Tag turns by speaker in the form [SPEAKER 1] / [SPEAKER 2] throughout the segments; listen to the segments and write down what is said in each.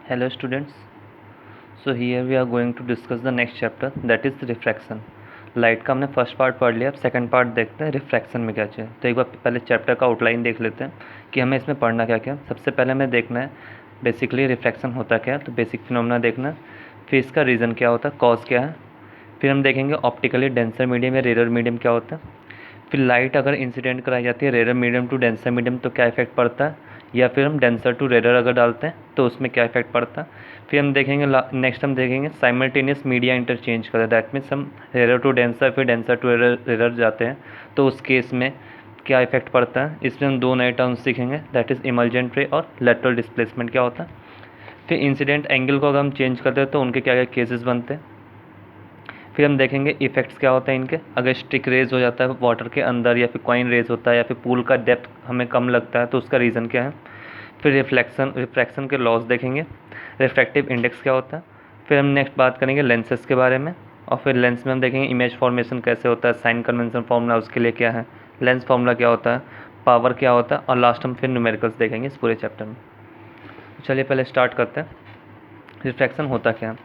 [SPEAKER 1] Hello students. So here we are going to discuss the next chapter, that is refraction. Light का हमने first part पढ़ लिया, अब second part देखते हैं रिफ्रैक्शन में क्या चाहिए। तो एक बार पहले चैप्टर का आउटलाइन देख लेते हैं कि हमें इसमें पढ़ना क्या क्या। सबसे पहले हमें देखना है बेसिकली रिफ्रैक्शन होता क्या है, तो बेसिक फिनोमेना देखना है, फिर इसका रीज़न क्या होता है, कॉज क्या है, फिर हम देखेंगे ऑप्टिकली डेंसर मीडियम या रेयर मीडियम क्या होता है, फिर लाइट अगर इंसिडेंट कराई जाती है rare medium to denser medium तो क्या इफेक्ट पड़ता है, या फिर हम डेंसर टू रेयर अगर डालते हैं तो उसमें क्या इफेक्ट पड़ता है। फिर हम देखेंगे नेक्स्ट हम देखेंगे साइमल्टेनियस मीडिया इंटरचेंज करें, दैट मीन्स हम रेयर टू डेंसर फिर डेंसर टू रेयर जाते हैं तो उस केस में क्या इफेक्ट पड़ता है। इसमें हम दो नए टर्म्स सीखेंगे, दैट इज़ इमल्जेंट रे और लेटरल डिस्प्लेसमेंट क्या होता है। फिर इंसिडेंट एंगल को अगर हम चेंज करते हैं तो उनके क्या क्या केसेस बनते हैं। फिर हम देखेंगे इफ़ेक्ट्स क्या होता है इनके, अगर स्टिक रेज हो जाता है वाटर के अंदर या फिर कॉइन रेज होता है या फिर पूल का डेप्थ हमें कम लगता है तो उसका रीज़न क्या है। फिर रिफ्रैक्शन के लॉस देखेंगे, रिफ्रैक्टिव इंडेक्स क्या होता है। फिर हम नेक्स्ट बात करेंगे लेंसेज के बारे में, और फिर लेंस में हम देखेंगे इमेज फॉर्मेशन कैसे होता है, साइन कन्वेंशन फार्मूला उसके लिए क्या है, लेंस फार्मूला क्या होता है, पावर क्या होता है, और लास्ट हम फिर न्यूमेरिकल्स देखेंगे इस पूरे चैप्टर में। चलिए पहले स्टार्ट करते हैं रिफ्रैक्शन होता क्या है।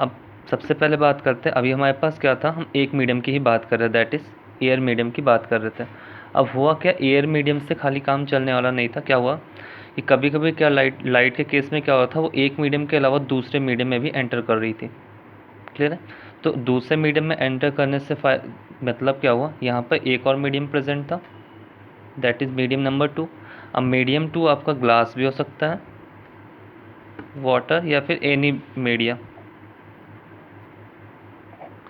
[SPEAKER 1] अब सबसे पहले बात करते हैं, अभी हमारे पास क्या था, हम एक मीडियम की ही बात कर रहे थे, दैट इज़ एयर मीडियम की बात कर रहे थे। अब हुआ क्या, एयर मीडियम से खाली काम चलने वाला नहीं था। क्या हुआ कि कभी कभी क्या लाइट के केस में क्या होता था, वो एक मीडियम के अलावा दूसरे मीडियम में भी एंटर कर रही थी। क्लियर है। तो दूसरे मीडियम में एंटर करने से मतलब क्या हुआ, यहाँ पर एक और मीडियम प्रेजेंट था, दैट इज़ मीडियम नंबर 2। अब मीडियम 2 आपका ग्लास भी हो सकता है, वाटर या फिर एनी मीडिया।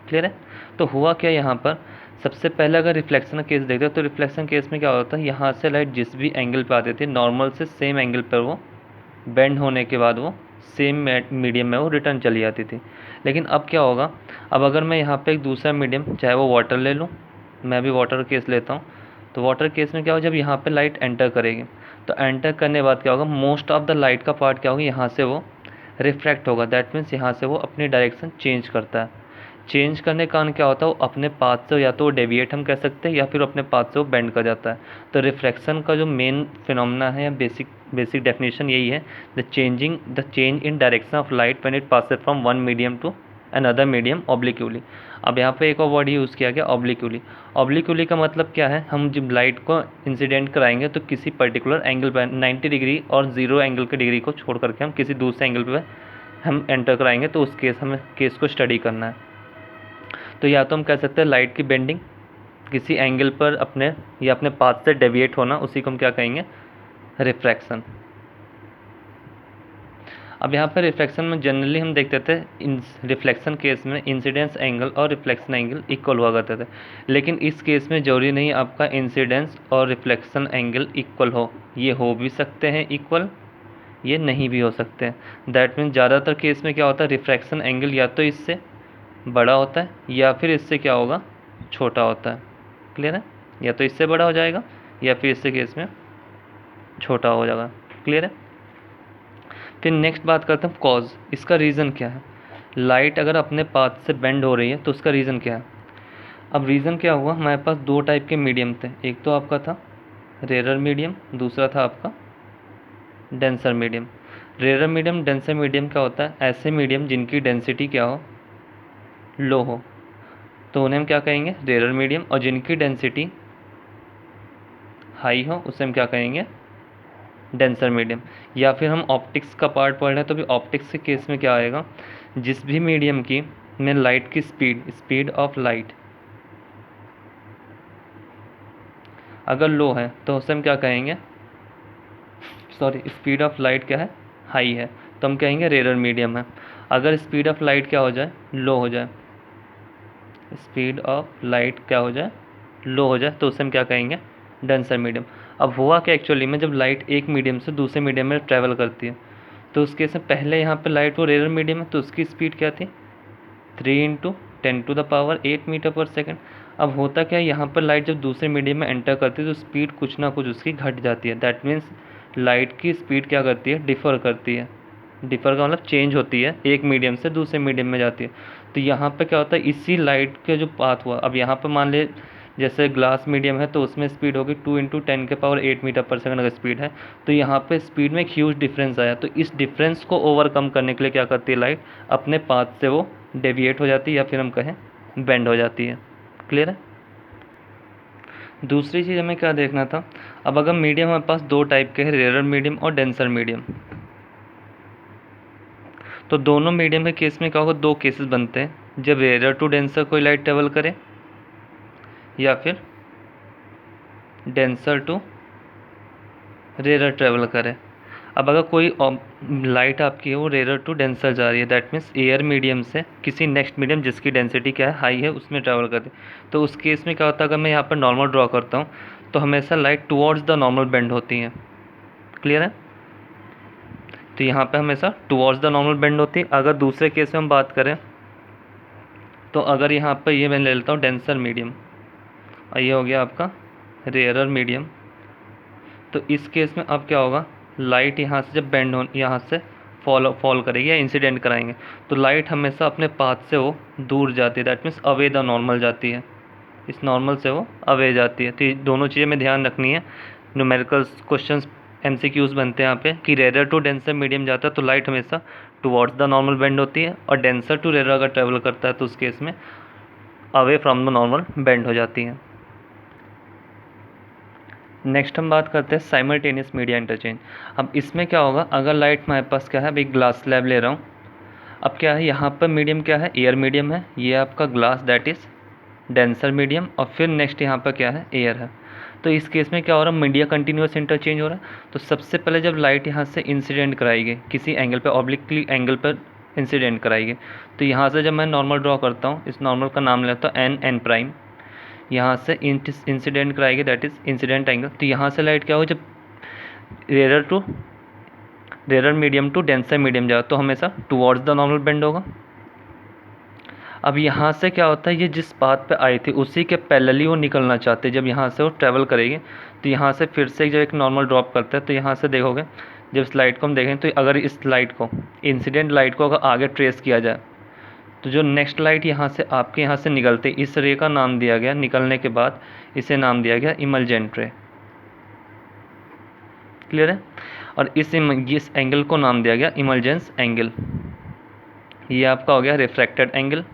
[SPEAKER 1] क्लियर है। तो हुआ क्या यहाँ पर, सबसे पहले अगर रिफ्लेक्शन का केस देखते हैं तो रिफ्लेक्शन केस में क्या होता है, यहाँ से लाइट जिस भी एंगल पे आती थी नॉर्मल से सेम एंगल पर वो बेंड होने के बाद वो सेम मीडियम में वो रिटर्न चली जाती थी। लेकिन अब क्या होगा, अब अगर मैं यहाँ पे एक दूसरा मीडियम चाहे वो वाटर ले लूँ, मैं भी वाटर केस लेता हूँ, तो वाटर केस में क्या होगा, जब यहाँ पे लाइट एंटर करेगी तो एंटर करने के बाद क्या होगा, मोस्ट ऑफ द लाइट का पार्ट क्या होगा, यहाँ से वो रिफ्रैक्ट होगा, दैट मीन्स यहाँ से वो अपनी डायरेक्शन चेंज करता है। चेंज करने का कारण क्या होता है, वो अपने पाथ से या तो वो डेविएट हम कह सकते हैं या फिर अपने पाथ से वो बेंड कर जाता है। तो रिफ्रैक्शन का जो मेन फिनोमेना है या बेसिक डेफिनेशन यही है, the change in direction of light when it passes from one medium to another medium obliquely. अब यहाँ पे एक और वर्ड यूज़ किया गया ऑब्लिक्यूली। ऑब्लिक्यूली का मतलब क्या है, हम जब लाइट को इंसिडेंट कराएंगे तो किसी पर्टिकुलर एंगल पर 90 डिग्री और 0 एंगल की डिग्री को छोड़ करके हम किसी दूसरे एंगल पर हम एंटर कराएंगे, तो उस हमें केस को स्टडी करना है। तो या तो हम कह सकते हैं लाइट की बेंडिंग, किसी एंगल पर अपने या अपने पाथ से डेविएट होना, उसी को हम क्या कहेंगे, रिफ्रैक्शन। अब यहाँ पर रिफ्लेक्शन में जनरली हम देखते थे इन रिफ्लेक्शन केस में इंसिडेंस एंगल और रिफ्लेक्शन एंगल इक्वल हुआ करते थे, लेकिन इस केस में जरूरी नहीं आपका इंसिडेंस और रिफ्लेक्शन एंगल इक्वल हो, ये हो भी सकते हैं इक्वल, ये नहीं भी हो सकते हैं। दैट मीन्स ज़्यादातर केस में क्या होता है, रिफ्रैक्शन एंगल या तो इससे बड़ा होता है या फिर इससे क्या होगा, छोटा होता है। क्लियर है, या तो इससे बड़ा हो जाएगा या फिर इससे केस में छोटा हो जाएगा। क्लियर है। फिर नेक्स्ट बात करते हैं कॉज, इसका रीज़न क्या है। लाइट अगर अपने पाथ से बेंड हो रही है तो उसका रीज़न क्या है। अब रीज़न क्या हुआ, हमारे पास दो टाइप के मीडियम थे, एक तो आपका था रेयर मीडियम, दूसरा था आपका denser medium. Rare medium denser medium क्या होता है, ऐसे मीडियम जिनकी डेंसिटी क्या हो, लो हो, तो उन्हें हम क्या कहेंगे, रेयर मीडियम, और जिनकी डेंसिटी हाई हो उसे हम क्या कहेंगे, डेंसर मीडियम। या फिर हम ऑप्टिक्स का पार्ट पढ़ रहे हैं तो भी ऑप्टिक्स के केस में क्या आएगा, जिस भी मीडियम की में लाइट की स्पीड ऑफ लाइट अगर लो है तो उसे हम क्या कहेंगे, सॉरी स्पीड ऑफ लाइट क्या है, हाई है, तो हम कहेंगे रेयर मीडियम है। अगर स्पीड ऑफ लाइट क्या हो जाए, लो हो जाए, स्पीड ऑफ लाइट क्या हो जाए, लो हो जाए, तो उसे हम क्या कहेंगे, डेंसर मीडियम। अब हुआ क्या एक्चुअली में, जब लाइट एक मीडियम से दूसरे मीडियम में ट्रैवल करती है तो उस केस में पहले यहाँ पे लाइट वो रेयर मीडियम है तो उसकी स्पीड क्या थी, 3 × 10⁸ मीटर पर सेकेंड। अब होता क्या है, यहाँ पर लाइट जब दूसरे मीडियम में एंटर करती है तो स्पीड कुछ ना कुछ उसकी घट जाती है, दैट मीन्स लाइट की स्पीड क्या करती है, डिफ़र करती है। डिफ़र का मतलब चेंज होती है, एक मीडियम से दूसरे मीडियम में जाती है। तो यहाँ पे क्या होता है, इसी लाइट के जो पाथ हुआ, अब यहाँ पर मान ले जैसे ग्लास मीडियम है तो उसमें स्पीड होगी 2 × 10⁸ मीटर पर सेकंड अगर स्पीड है, तो यहाँ पे स्पीड में एक ह्यूज डिफरेंस आया। तो इस डिफरेंस को ओवरकम करने के लिए क्या करती है लाइट, अपने पाथ से वो डेविएट हो जाती है या फिर हम कहें बेंड हो जाती है। क्लियर है। दूसरी चीज़ हमें क्या देखना था, अब अगर मीडियम हमारे पास दो टाइप के हैं, रेयर मीडियम और डेंसर मीडियम, तो दोनों मीडियम के केस में क्या होगा, दो केसेस बनते हैं, जब रेयर टू डेंसर कोई लाइट ट्रेवल करे या फिर डेंसर टू रेयर ट्रेवल करे। अब अगर कोई लाइट आपकी है वो रेयर टू डेंसर जा रही है, दैट मीन्स एयर मीडियम से किसी नेक्स्ट मीडियम जिसकी डेंसिटी क्या है, हाई है, उसमें ट्रैवल करती है, तो उस केस में क्या होता है, अगर मैं यहाँ पर नॉर्मल ड्रॉ करता हूँ तो हमेशा light towards the normal bend होती है। क्लियर है। तो यहाँ पे हमेशा टुवर्ड्स द नॉर्मल बेंड होती है। अगर दूसरे केस में हम बात करें तो अगर यहाँ पर ये मैं ले लेता हूँ डेंसर मीडियम और ये हो गया आपका रेयरर मीडियम, तो इस केस में अब क्या होगा, लाइट यहाँ से जब बेंड हो, यहाँ से फॉल करेगी या इंसिडेंट कराएंगे, तो लाइट हमेशा अपने पाथ से वो दूर जाती है, that means away the normal जाती है, इस नॉर्मल से वो अवे जाती है। तो ये दोनों चीज़ें में ध्यान रखनी है। न्यूमेरिकल क्वेश्चंस MCQs बनते हैं यहाँ पे कि रेयर टू डेंसर मीडियम जाता है तो लाइट हमेशा टुवर्ड्स द नॉर्मल बेंड होती है, और डेंसर टू रेयर अगर ट्रेवल करता है तो उस केस में away from the normal bend हो जाती है। नेक्स्ट हम बात करते हैं साइमल्टेनियस मीडिया इंटरचेंज। अब इसमें क्या होगा, अगर लाइट हमारे पास क्या है, अभी ग्लास स्लैब ले रहा हूँ, अब क्या है यहाँ पर मीडियम क्या है, एयर मीडियम है, ये आपका glass that is denser medium, और फिर नेक्स्ट यहाँ पर क्या है, एयर है। तो इस केस में क्या हो रहा है, मीडिया कंटिन्यूस इंटरचेंज हो रहा है। तो सबसे पहले जब लाइट यहाँ से इंसिडेंट कराएगी किसी एंगल पर, ऑब्लिकली एंगल पर इंसिडेंट कराएगी, तो यहाँ से जब मैं नॉर्मल ड्रॉ करता हूँ, इस नॉर्मल का नाम लेता हूँ एन प्राइम, यहाँ से इंसिडेंट कराएगी दैट इज़ इंसिडेंट एंगल। तो यहाँ से लाइट क्या हो, जब rare medium to denser medium जाए तो हमेशा टुवर्ड्स द नॉर्मल बेंड होगा। अब यहाँ से क्या होता है, ये जिस पाथ पे आई थी उसी के पैरेलली वो निकलना चाहते हैं, जब यहाँ से वो ट्रैवल करेगी तो यहाँ से फिर से जब एक नॉर्मल ड्रॉप करता है तो यहाँ से देखोगे, जब इस लाइट को हम देखें तो अगर इस लाइट को, इंसिडेंट लाइट को अगर आगे ट्रेस किया जाए तो जो नेक्स्ट लाइट यहाँ से आपके यहाँ से निकलते, इस रे का नाम दिया गया, निकलने के बाद इसे नाम दिया गया इमल्जेंट रे। क्लियर है। और इस एंगल को नाम दिया गया इमल्जेंस एंगल। ये आपका हो गया रिफ्रैक्टेड एंगल।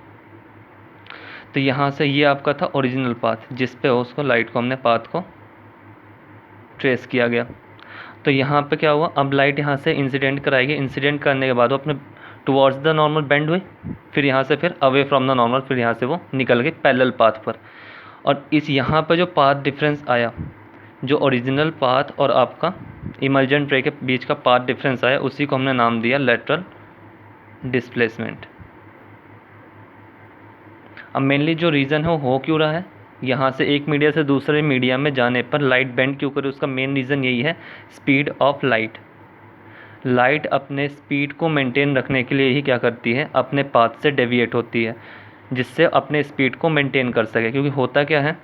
[SPEAKER 1] तो यहाँ से ये आपका था ओरिजिनल पाथ जिस पे उसको लाइट को हमने पाथ को ट्रेस किया गया। तो यहाँ पे क्या हुआ, अब लाइट यहाँ से इंसिडेंट कराएगी, इंसिडेंट करने के बाद वो अपने टुवर्ड्स द नॉर्मल बेंड हुई, फिर यहाँ से फिर अवे फ्रॉम द नॉर्मल, फिर यहाँ से वो निकल गई पैरेलल पाथ पर। और इस यहाँ पर जो पाथ डिफरेंस आया, जो ओरिजिनल पाथ और आपका इमल्जेंट रे के बीच का पाथ डिफरेंस आया, उसी को हमने नाम दिया लेटरल डिस्प्लेसमेंट। अब मेनली जो रीज़न है वो हो क्यों रहा है, यहाँ से एक मीडिया से दूसरे मीडिया में जाने पर लाइट बेंड क्यों करे, उसका मेन रीज़न यही है, स्पीड ऑफ लाइट। लाइट अपने स्पीड को मेंटेन रखने के लिए ही क्या करती है, अपने पाथ से डेविएट होती है, जिससे अपने स्पीड को मेंटेन कर सके। क्योंकि होता क्या है,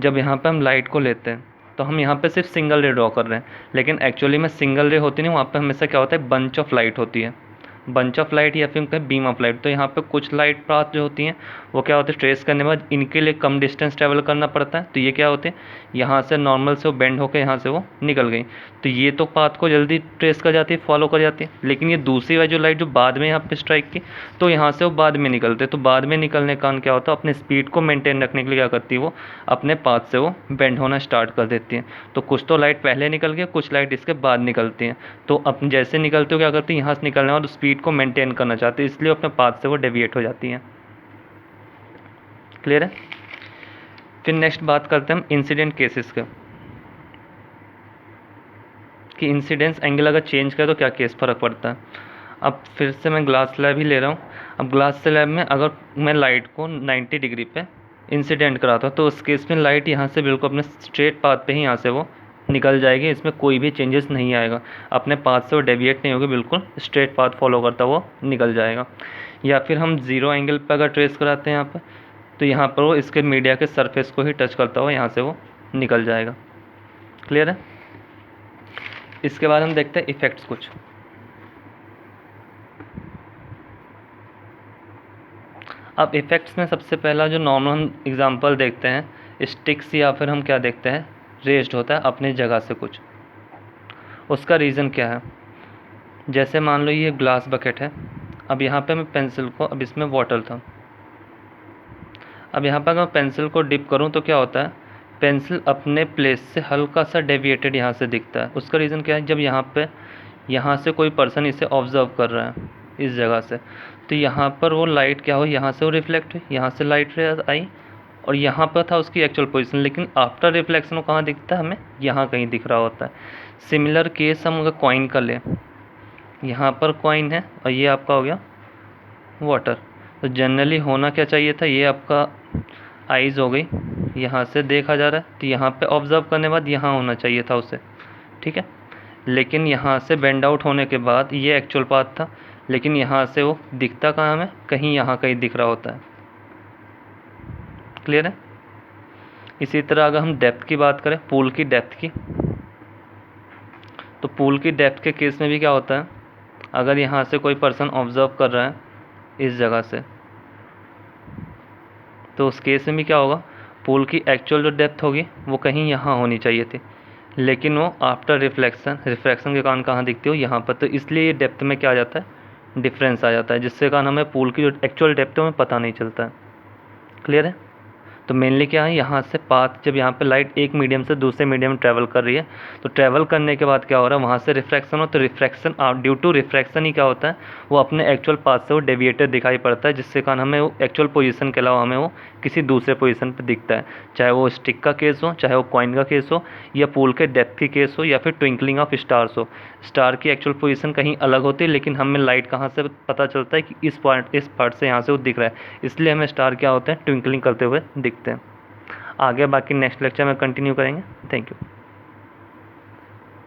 [SPEAKER 1] जब यहाँ पे हम लाइट को लेते हैं तो हम यहाँ पे सिर्फ सिंगल रे ड्रॉ कर रहे हैं, लेकिन एक्चुअली में सिंगल रे होती नहीं, वहाँ पे हमेशा क्या होता है, बंच ऑफ लाइट होती है, बंच ऑफ लाइट या फिर कहें बीम ऑफ लाइट। तो यहाँ पे कुछ लाइट पाथ जो होती हैं वो क्या होती है, ट्रेस करने के बाद इनके लिए कम डिस्टेंस ट्रैवल करना पड़ता है, तो ये क्या होते हैं, यहाँ से नॉर्मल से वो बेंड होकर यहाँ से वो निकल गई, तो ये तो पाथ को जल्दी ट्रेस कर जाती है, फॉलो कर जाती है। लेकिन ये दूसरी वाली जो लाइट जो बाद में यहाँ पे स्ट्राइक की, तो यहाँ से वो बाद में निकलते, तो बाद में निकलने का कारण क्या होता है, अपने स्पीड को मेंटेन रखने के लिए क्या करती है, वो अपने पाथ से वो बेंड होना स्टार्ट कर देती है। तो कुछ तो लाइट पहले निकल गई, कुछ लाइट इसके बाद निकलती हैं, तो अपने जैसे निकलते हो क्या करती है, यहाँ से निकलने बाद स्पीड को मेंटेन करना चाहती है, इसलिए अपने पाथ से वो डेविएट हो जाती हैं। क्लियर है। फिर नेक्स्ट बात करते हैं हम इंसिडेंट केसेस के, कि इंसिडेंस एंगल अगर चेंज करे तो क्या केस फ़र्क पड़ता है। अब फिर से मैं ग्लास स्लैब ही ले रहा हूँ। अब ग्लास स्लैब में अगर मैं लाइट को 90 डिग्री पे इंसिडेंट कराता हूँ तो उस केस में लाइट यहाँ से बिल्कुल अपने स्ट्रेट पाथ पे ही यहाँ से वो निकल जाएगी, इसमें कोई भी चेंजेस नहीं आएगा, अपने पाथ से वो डेविएट नहीं होगी, बिल्कुल स्ट्रेट पाथ फॉलो करता वो निकल जाएगा। या फिर हम ज़ीरो एंगल पर अगर ट्रेस कराते हैं यहाँ पर, तो यहाँ पर वो इसके मीडिया के सरफेस को ही टच करता हुआ यहाँ से वो निकल जाएगा। क्लियर है। इसके बाद हम देखते हैं इफ़ेक्ट्स कुछ। अब इफ़ेक्ट्स में सबसे पहला जो नॉर्मल हम एग्जांपल देखते हैं, स्टिक्स या फिर हम क्या देखते हैं, रेस्ड होता है अपनी जगह से कुछ। उसका रीज़न क्या है, जैसे मान लो ये ग्लास बकेट है, अब यहाँ पे मैं पेंसिल को, अब इसमें वाटर था, अब यहाँ पर अगर मैं पेंसिल को डिप करूँ तो क्या होता है, पेंसिल अपने प्लेस से हल्का सा डेविएटेड यहाँ से दिखता है। उसका रीज़न क्या है, जब यहाँ से कोई पर्सन इसे ऑब्जर्व कर रहा है इस जगह से, तो यहाँ पर वो लाइट क्या हो, यहाँ से वो रिफ्लेक्ट हुई, यहाँ से लाइट आई और यहाँ पर था उसकी एक्चुअल पोजीशन, लेकिन आफ्टर रिफ्लेक्शन वो कहाँ दिखता है, हमें यहाँ कहीं दिख रहा होता है। सिमिलर केस हम अगर कॉइन का लें, यहाँ पर कॉइन है और ये आपका हो गया वाटर, तो जनरली होना क्या चाहिए था, ये आपका आइज़ हो गई, यहाँ से देखा जा रहा है तो यहाँ पे ऑब्जर्व करने बाद यहाँ होना चाहिए था उसे, ठीक है। लेकिन यहाँ से बेंड आउट होने के बाद ये एक्चुअल पाथ था, लेकिन यहाँ से वो दिखता कहाँ हमें, कहीं यहाँ कहीं दिख रहा होता है। क्लियर है। इसी तरह अगर हम डेप्थ की बात करें, पूल की डेप्थ की, तो पूल की डेप्थ के केस में भी क्या होता है, अगर यहाँ से कोई पर्सन ऑब्जर्व कर रहा है इस जगह से, तो उस केस में भी क्या होगा, पूल की एक्चुअल जो डेप्थ होगी वो कहीं यहाँ होनी चाहिए थी, लेकिन वो आफ्टर रिफ्रैक्शन के कारण कहाँ दिखती हो, यहाँ पर। तो इसलिए ये डेप्थ में क्या आ जाता है, डिफरेंस आ जाता है, जिससे कारण हमें पूल की जो एक्चुअल डेप्थ है हमें पता नहीं चलता है। क्लियर है। तो मेनली क्या है, यहाँ से पाथ, जब यहाँ पे लाइट एक मीडियम से दूसरे मीडियम में ट्रैवल कर रही है, तो ट्रैवल करने के बाद क्या हो रहा है, वहाँ से रिफ्रैक्शन हो, तो रिफ्रैक्शन ड्यू टू रिफ्रैक्शन ही क्या होता है, वो अपने एक्चुअल पाथ से वो डेविएटेड दिखाई पड़ता है, जिससे कारण हमें वो एक्चुअल पोजीशन के अलावा हमें वो किसी दूसरे पोजीशन पर दिखता है, चाहे वो स्टिक का केस हो, चाहे वो कॉइन का केस हो, या पूल के डेप्थ की केस हो, या फिर ट्विंकलिंग ऑफ स्टार्स हो। स्टार की एक्चुअल पोजीशन कहीं अलग होती है, लेकिन हमें लाइट कहाँ से पता चलता है कि इस पार्ट से यहाँ से वो दिख रहा है, इसलिए हमें स्टार क्या होते हैं, ट्विंकलिंग करते हुए दिखते हैं। आगे बाकी नेक्स्ट लेक्चर में कंटिन्यू करेंगे। Thank you.